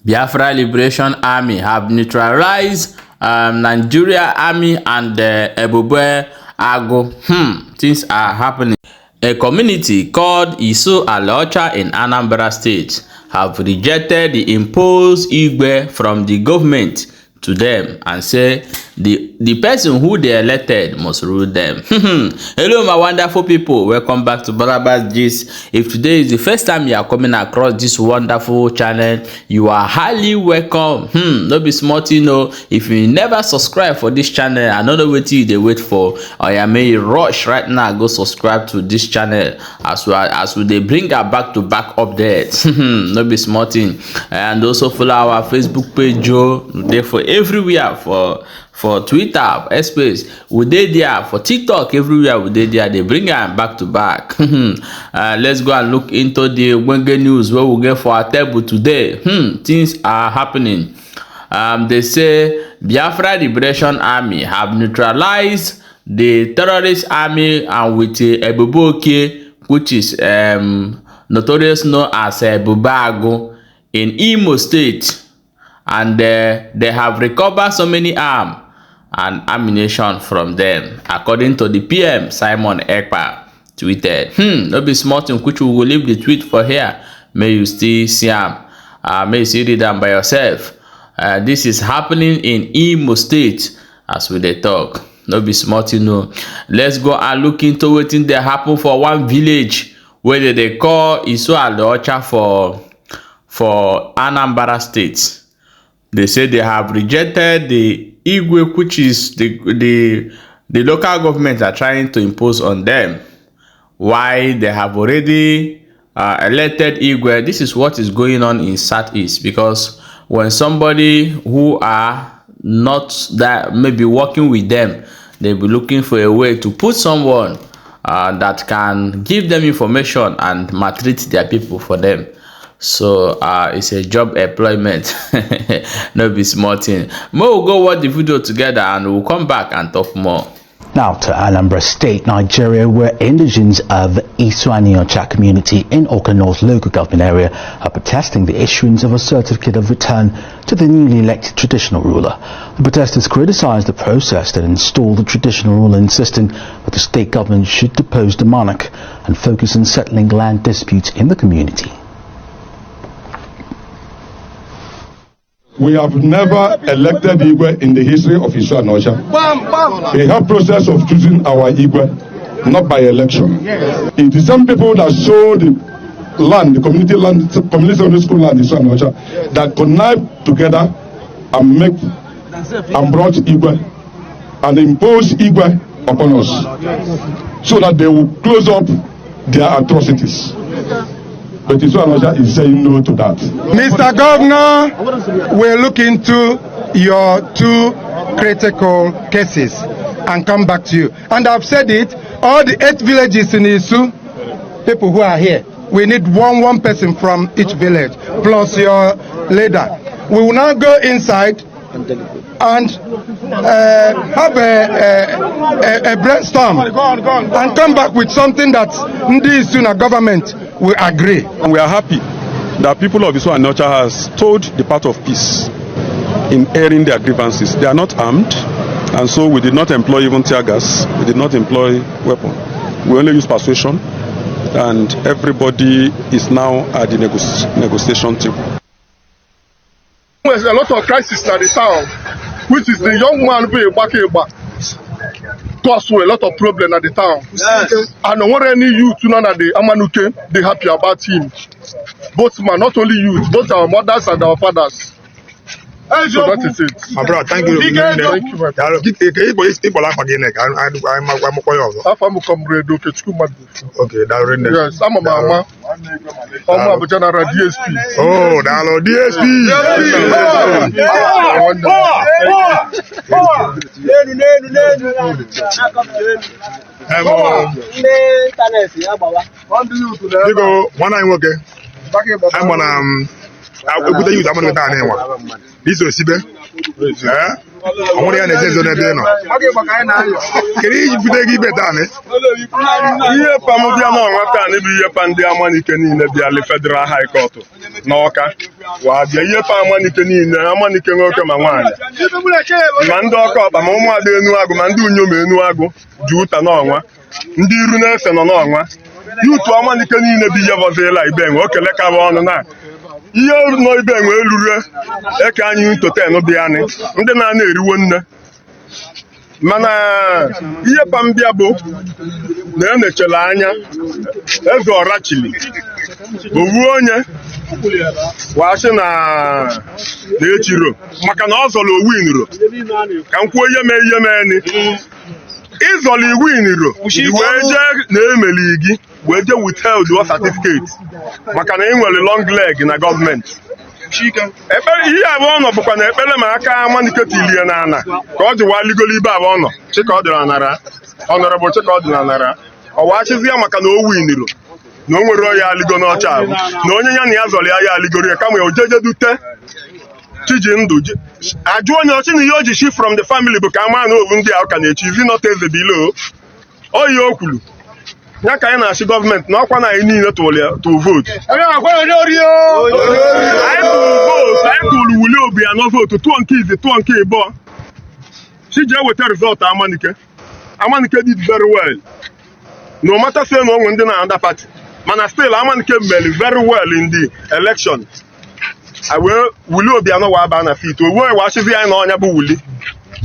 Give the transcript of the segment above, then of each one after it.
Biafra Liberation Army have neutralized Nigeria Army and Ebübeagû. Things are happening. A community called Iso Alocha in Anambra State have rejected the imposed Igbe from the government to them and say the person who they elected must rule them. Hello my wonderful people, welcome back to Barabas Gist. If today is the first time you are coming across this wonderful channel, you are highly welcome. No be smart, you know. If you never subscribe for this channel, I don't know what you they wait for, or you may rush right now go subscribe to this channel as we they bring her back to back updates. No be smart thing. And also follow our Facebook page, Joe. Therefore everywhere for Twitter, space, we did there, for TikTok, everywhere we did there, they bring them back to back. Let's go and look into the Wenge news where we get for our table today. Things are happening. They say Biafra Liberation Army have neutralized the terrorist army and with Ebübeagû, which is notorious known as Ebübeagû in Imo State. And they have recovered so many arms and ammunition from them, according to the PM Simon Ekpa tweeted. No be small thing, which we will leave the tweet for here. May you still see them. May you see read them by yourself. This is happening in Imo State as we they talk. No be smart, you know. Let's go and look into what thing that happened for one village where they call Iso Alocha for Anambra State. They say they have rejected the Igwe, which is the local government are trying to impose on them. Why they have already elected Igwe. This is what is going on in Southeast, because when somebody who are not that maybe working with them, they'll be looking for a way to put someone that can give them information and maltreat their people for them. So it's a job employment. No be small thing. We'll go watch the video together and we'll come back and talk more. Now to Anambra State, Nigeria, where indigents of Iso Alocha community in Awka North local government area are protesting the issuance of a certificate of return to the newly elected traditional ruler. The protesters criticized the process that installed the traditional ruler, insisting that the state government should depose the monarch and focus on settling land disputes in the community. We have never elected Igwe in the history of Iso Alocha. We have process of choosing our Igwe, not by election. It is some people that sold the land, the community school land in Iso Alocha, that connived together and brought Igwe and imposed Igwe upon us, so that they will close up their atrocities. But Iso Alocha is saying no to that. Mr. Governor, we'll look into your two critical cases and come back to you. And I've said it, all the 8 villages in Isu, people who are here, we need one person from each village, plus your leader. We will now go inside and have a brainstorm and come back with something that the Isuna government will agree. And we are happy that people of Iso Alocha has told the path of peace in airing their grievances. They are not armed, and so we did not employ even tear gas. We did not employ weapon. We only use persuasion, and everybody is now at the negotiation table. There's a lot of crisis in the town, which is the young man being back. Cause a lot of problem at the town. Yes. And when any youth know that the Amanuke, they happy about him. Both man, not only youth, both our mothers and our fathers. So that is it. My brother, thank you. Thank you, my brother. Okay, yes, I'm a mama. I'm a general DSP. Oh, Dalo DSP. I'm on this is Sibe. ọmụrụ ya na-ejezo n'ebe ị nọ kedu iji bute gị ibe taa ihe pam bịa n'ọnwa taa bụ ihe pa ndị amanike niile bịala Federal High Court n'Ọka wa bịa ihe pa amanike niile amanike nwoke ma nwaanyị ma ndị ọka ọkpa ma ụmụada Enuagụ ma ndị unyom Enuagụ ji ụta n'ọnwa ndị iru na-ese nọ n'ọnwa yutu amanike niile bụ ihe vọziela Ibenwe o kele ka bụ ọnụ na ihe nọ Ibenwe eluru eke anyị ntoten bịa anyị ndị na-ana eriwo nne mana ihe pambịa bụ na enechela anya eze ọrachili owu onye washi na echiro maka na ọ zọrọ owinro ka m kwuo ihe mee ihe meeni ịzọrọ iwinro wee jee na-emeli gị wee jee withheld your certificate maka na ị nwere long leg na gọọmenti ihe abụọ nọ bụkwa na ekpere ma aka amanike tilie na ana ka ọ dịwa ligolo ibe abụọ nọ chika ọ dịra nara ọnọrọ bụ chika ọ dị na nara ọwa achịzi ya maka na o winiro na o nwere ọya aligo n'ọcha ahụ na onye ya na ya zọrọ ya aligoro ya kama o jeje dute chiji ndụ ajụ onye ọchị na ihe o ji shi from the family bụ ka ama na ovu ndị ahụ ka na-echi izi nọta eze bilo oyi o kwuru ya ka anyị na-achị gọọmenti na ọkwa na anyị niile tụrụ vootu anyị tụrụ wuli obi ya nọ vootu tụọ nke izi tụọ nke ịbụọ chiji eweta rizọtụ amanike did very well no matter say na onwe ndị na-ada pati mana still amanike mere very well in the election wuli obi anọ wa aba na fit owuwe wachizi anyị na ọnya bụ wuli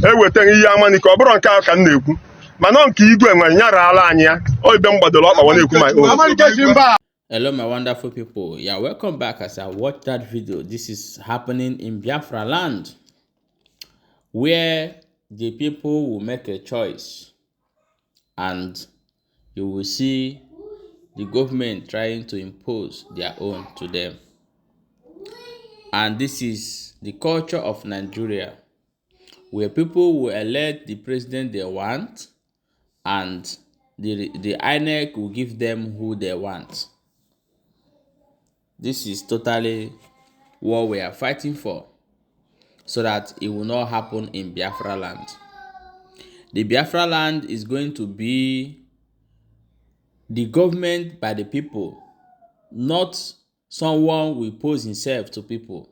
eweta ihe amanike ọ bụrụ nke ahụ ka m na-ekwu mana nke igwe nwere nyarala anyị ya oibe m gbadoro ọkpa na-ekwu my own. Hello my wonderful people, yeah, welcome back. As I watched that video, this is happening in Biafra land where the people will make a choice and you will see the government trying to impose their own to them. And this is the culture of Nigeria, where people will elect the president they want and the INEC will give them who they want. This is totally what we are fighting for, so that it will not happen in Biafra land. The Biafra land is going to be the government by the people, not someone will pose himself to people.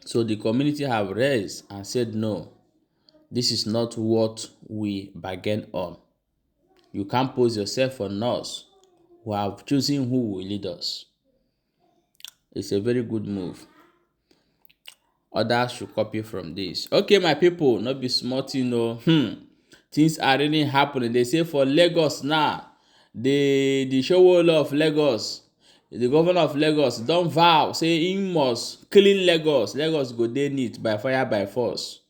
So the community have raised and said, no, this is not what we bargain on. You can't pose yourself on us who have chosen who will lead us. It's a very good move. Others should copy from this. Okay, my people, not be smart, you know. Things are really happening. They say for Lagos now, the show of Lagos, the governor of Lagos don't vow, say he must clean Lagos. Lagos go dey neat by fire by force.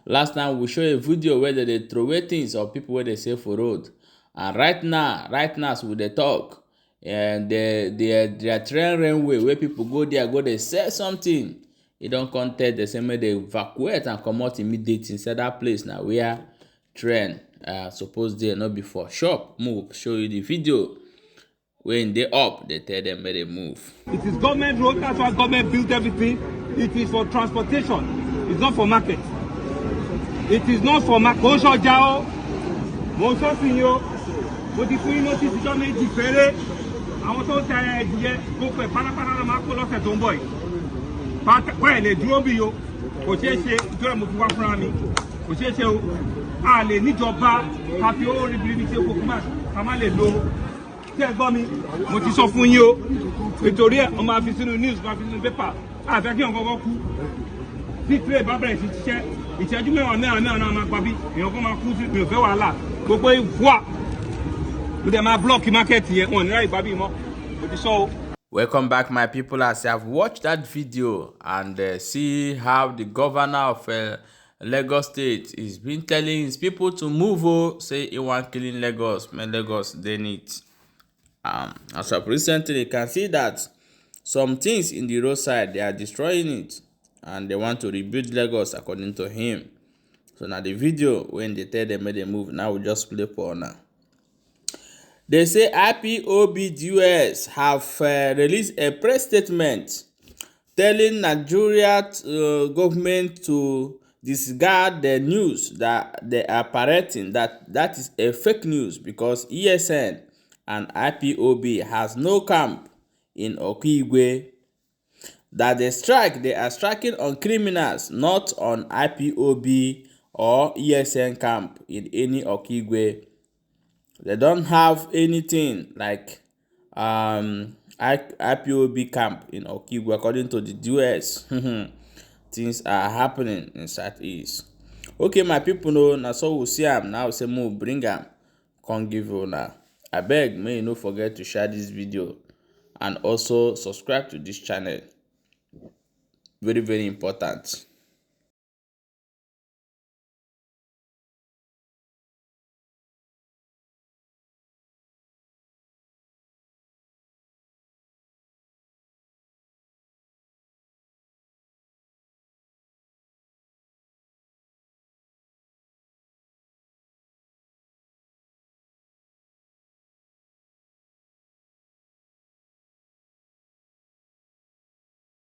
Last time we show a video where they throw away things or people where they say for road. And right now, as we they talk, and their train railway where people go there, they sell something. It don't contact the same way they evacuate and come out immediately inside that place now where train suppose they not before shop move. Show you the video. When they up, they tell them where they move. It is government road, that's why government built everything. It is for transportation. It's not for market. It is not for market. Kosho Jao, Monso Sinyo, Modifuino Tisijo Meji Fere, I want to tell you, go for Panapana Makolo Setomboy. Well, they drove you, Ocheche, BiafraArmy, Ocheche, Ale, Nijoba, Happy Old Ability of Pokemon, Kamale Low. Tell me, what is off when you, Victoria, on my official news, my official paper. I think you're going to go. This way, Barbara, it's a it's a judgment on my baby. You're going to cruise it with a lot. Go away, what? With my block market here on right, baby. So, welcome back, my people. As I've watched that video and see how the governor of Lagos State is been telling his people to move, say he want killing Lagos, man, Lagos, they need. As of recently, you can see that some things in the roadside, they are destroying it and they want to rebuild Lagos according to him. So now the video, when they tell them where they move, now we just play for now. They say IPOB US have released a press statement telling Nigeria government to disregard the news that they are parading, that is a fake news, because ESN and IPOB has no camp in Okigwe. That they are striking on criminals, not on IPOB or ESN camp in any Okigwe. They don't have anything like IPOB camp in Okigwe, according to the US. Things are happening in Southeast. Okay, my people know na so we see am now. Say mo bring am, come give you now. Abeg, may you no forget to share this video and also subscribe to this channel. Very, very important.